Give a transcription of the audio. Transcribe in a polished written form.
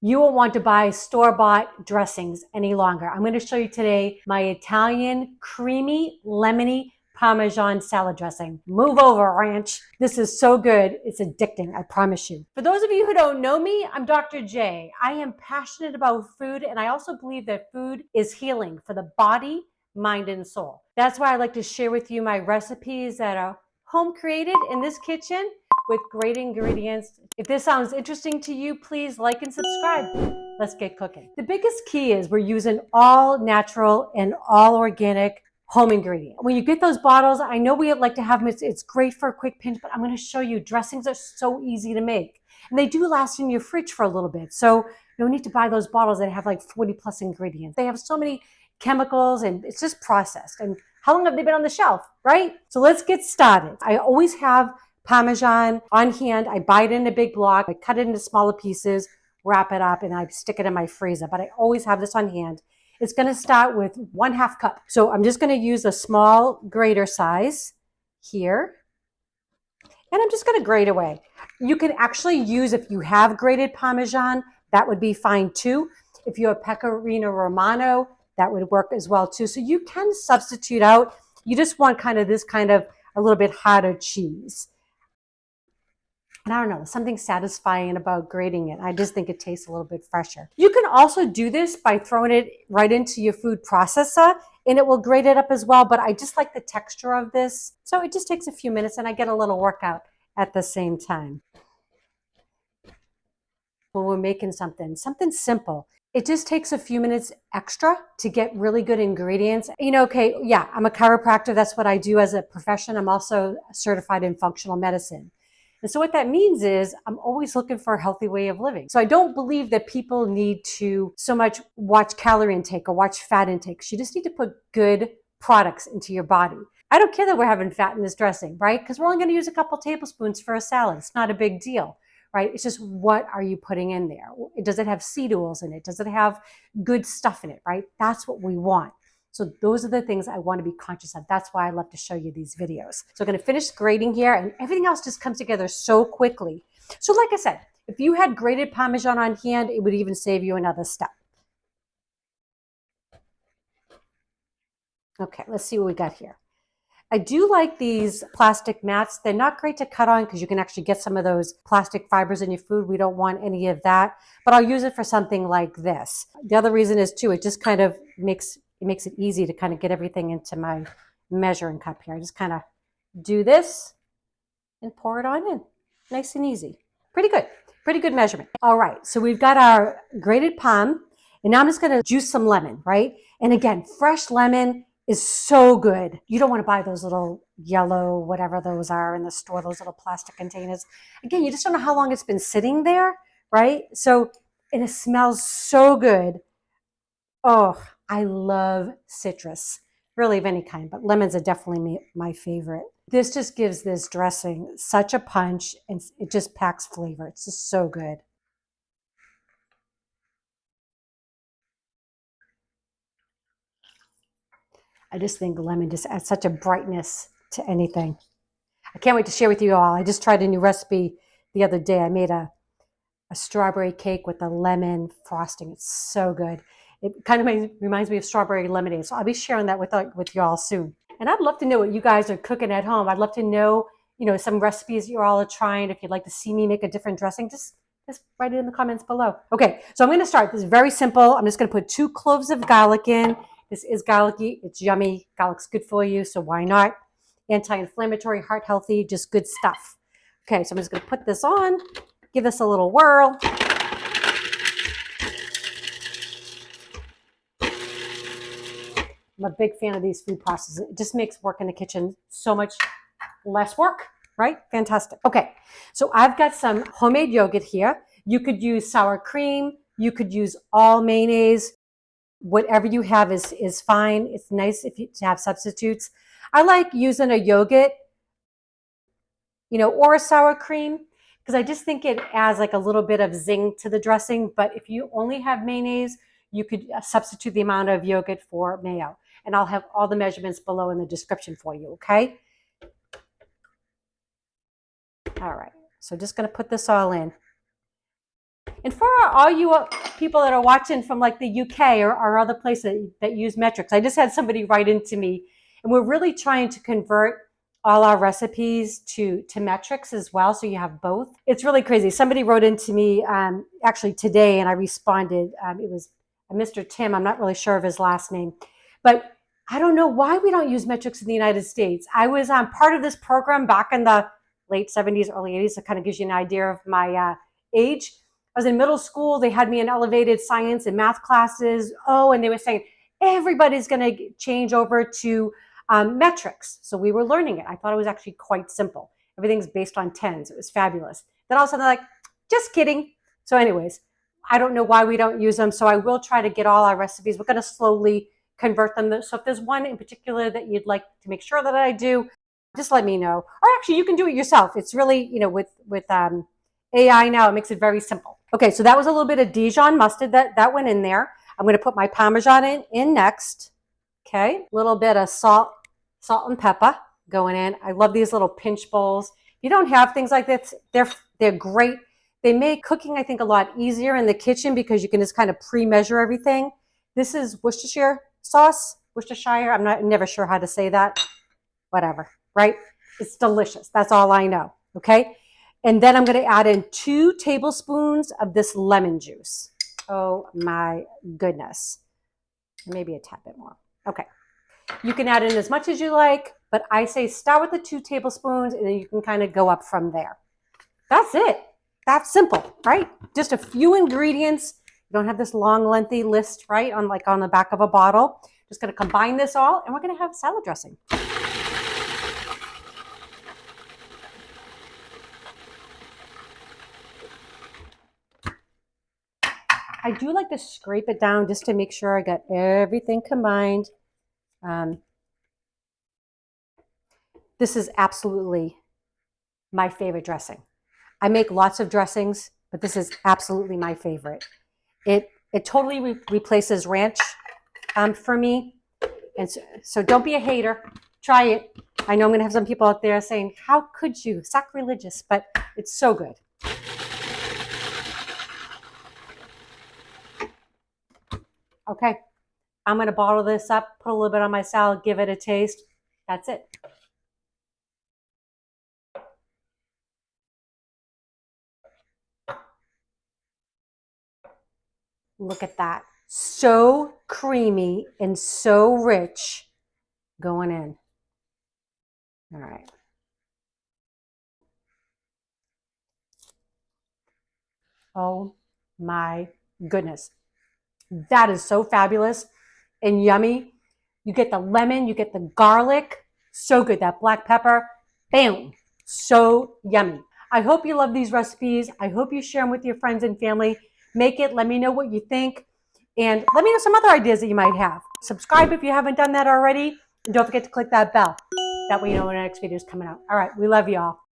You won't want to buy store-bought dressings any longer. I'm going to show you today my Italian creamy lemony Parmesan salad dressing. Move over, ranch. This is so good. It's addicting, I promise you. For those of you who don't know me, I'm Dr. J. I am passionate about food, and I also believe that food is healing for the body, mind, and soul. That's why I like to share with you my recipes that are home created in this kitchen with great ingredients. If this sounds interesting to you, please like and subscribe. Let's get cooking. The biggest key is we're using all natural and all organic home ingredient. When you get those bottles, I know we like to have them, it's great for a quick pinch, but I'm going to show you dressings are so easy to make. And they do last in your fridge for a little bit. So you don't need to buy those bottles that have like 40 plus ingredients. They have so many chemicals and it's just processed. And how long have they been on the shelf, right? So let's get started. I always have Parmesan on hand. I buy it in a big block. I cut it into smaller pieces, wrap it up, and I stick it in my freezer. But I always have this on hand. It's going to start with 1/2 cup. So I'm just going to use a small grater size here. And I'm just going to grate away. You can actually use, if you have grated Parmesan, that would be fine too. If you have Pecorino Romano, that would work as well too. So you can substitute out. You just want kind of this kind of a little bit harder cheese. And I don't know, something satisfying about grating it. I just think it tastes a little bit fresher. You can also do this by throwing it right into your food processor and it will grate it up as well. But I just like the texture of this. So it just takes a few minutes and I get a little workout at the same time. When we're making something simple, it just takes a few minutes extra to get really good ingredients. You know, okay, yeah, I'm a chiropractor. That's what I do as a profession. I'm also certified in functional medicine. And so what that means is I'm always looking for a healthy way of living. So I don't believe that people need to so much watch calorie intake or watch fat intake. You just need to put good products into your body. I don't care that we're having fat in this dressing, right? Because we're only going to use a couple tablespoons for a salad. It's not a big deal, right? It's just what are you putting in there? Does it have seed oils in it? Does it have good stuff in it, right? That's what we want. So those are the things I want to be conscious of. That's why I love to show you these videos. So I'm going to finish grating here and everything else just comes together so quickly. So like I said, if you had grated Parmesan on hand, it would even save you another step. Okay, let's see what we got here. I do like these plastic mats. They're not great to cut on because you can actually get some of those plastic fibers in your food. We don't want any of that, but I'll use it for something like this. The other reason is too, it just kind of makes it easy to kind of get everything into my measuring cup here. I just kind of do this and pour it on in. Nice and easy. Pretty good measurement. All right, so we've got our grated parm, and now I'm just gonna juice some lemon, right? And again, fresh lemon is so good. You don't want to buy those little yellow, whatever those are in the store, those little plastic containers. Again, you just don't know how long it's been sitting there, right? So, and it smells so good. Oh, I love citrus, really of any kind, but lemons are definitely my favorite. This just gives this dressing such a punch and it just packs flavor. It's just so good. I just think lemon just adds such a brightness to anything. I can't wait to share with you all. I just tried a new recipe the other day. I made a strawberry cake with a lemon frosting. It's so good. It kind of reminds me of strawberry lemonade. So I'll be sharing that with y'all soon. And I'd love to know what you guys are cooking at home. I'd love to know, some recipes you all are trying. If you'd like to see me make a different dressing, just write it in the comments below. Okay, so I'm going to start. This is very simple. I'm just going to put 2 cloves of garlic in. This is garlicky. It's yummy. Garlic's good for you, so why not? Anti-inflammatory, heart healthy, just good stuff. Okay, so I'm just going to put this on, give this a little whirl. I'm a big fan of these food processors. It just makes work in the kitchen so much less work, right? Fantastic. Okay, so I've got some homemade yogurt here. You could use sour cream. You could use all mayonnaise. Whatever you have is fine. It's nice to have substitutes. I like using a yogurt, or a sour cream because I just think it adds like a little bit of zing to the dressing. But if you only have mayonnaise, you could substitute the amount of yogurt for mayo. And I'll have all the measurements below in the description for you, okay? All right, so just gonna put this all in. And for all you people that are watching from like the UK or other places that use metrics, I just had somebody write into me, and we're really trying to convert all our recipes to metrics as well, so you have both. It's really crazy. Somebody wrote into me actually today, and I responded. It was Mr. Tim. I'm not really sure of his last name, but I don't know why we don't use metrics in the United States. I was part of this program back in the late 70s, early 80s. So it kind of gives you an idea of my age. I was in middle school. They had me in elevated science and math classes. Oh, and they were saying everybody's going to change over to metrics. So we were learning it. I thought it was actually quite simple. Everything's based on tens. It was fabulous. Then all of a sudden, they're like, just kidding. So anyways, I don't know why we don't use them. So I will try to get all our recipes. We're going to slowly convert them. So if there's one in particular that you'd like to make sure that I do, just let me know. Or actually, you can do it yourself. It's really, with AI now, it makes it very simple. Okay, so that was a little bit of Dijon mustard that went in there. I'm going to put my Parmesan in next. Okay, a little bit of salt and pepper going in. I love these little pinch bowls. If you don't have things like this, they're great. They make cooking, I think, a lot easier in the kitchen because you can just kind of pre-measure everything. This is Worcestershire sauce, Worcestershire. I'm never sure how to say that. Whatever, right? It's delicious. That's all I know. Okay. And then I'm going to add in 2 tablespoons of this lemon juice. Oh my goodness. Maybe a tad bit more. Okay. You can add in as much as you like, but I say start with the 2 tablespoons and then you can kind of go up from there. That's it. That's simple, right? Just a few ingredients. You don't have this long, lengthy list, right? On the back of a bottle. Just going to combine this all and we're going to have salad dressing. I do like to scrape it down just to make sure I got everything combined. This is absolutely my favorite dressing. I make lots of dressings, but this is absolutely my favorite. It totally replaces ranch for me. And so don't be a hater. Try it. I know I'm going to have some people out there saying, how could you? Sacrilegious, but it's so good. Okay, I'm going to bottle this up, put a little bit on my salad, give it a taste. That's it. Look at that. So creamy and so rich going in. All right. Oh my goodness. That is so fabulous and yummy. You get the lemon, you get the garlic. So good. That black pepper. Bam. So yummy. I hope you love these recipes. I hope you share them with your friends and family. Make it. Let me know what you think. And let me know some other ideas that you might have. Subscribe if you haven't done that already. And don't forget to click that bell. That way you know when our next video is coming out. All right. We love you all.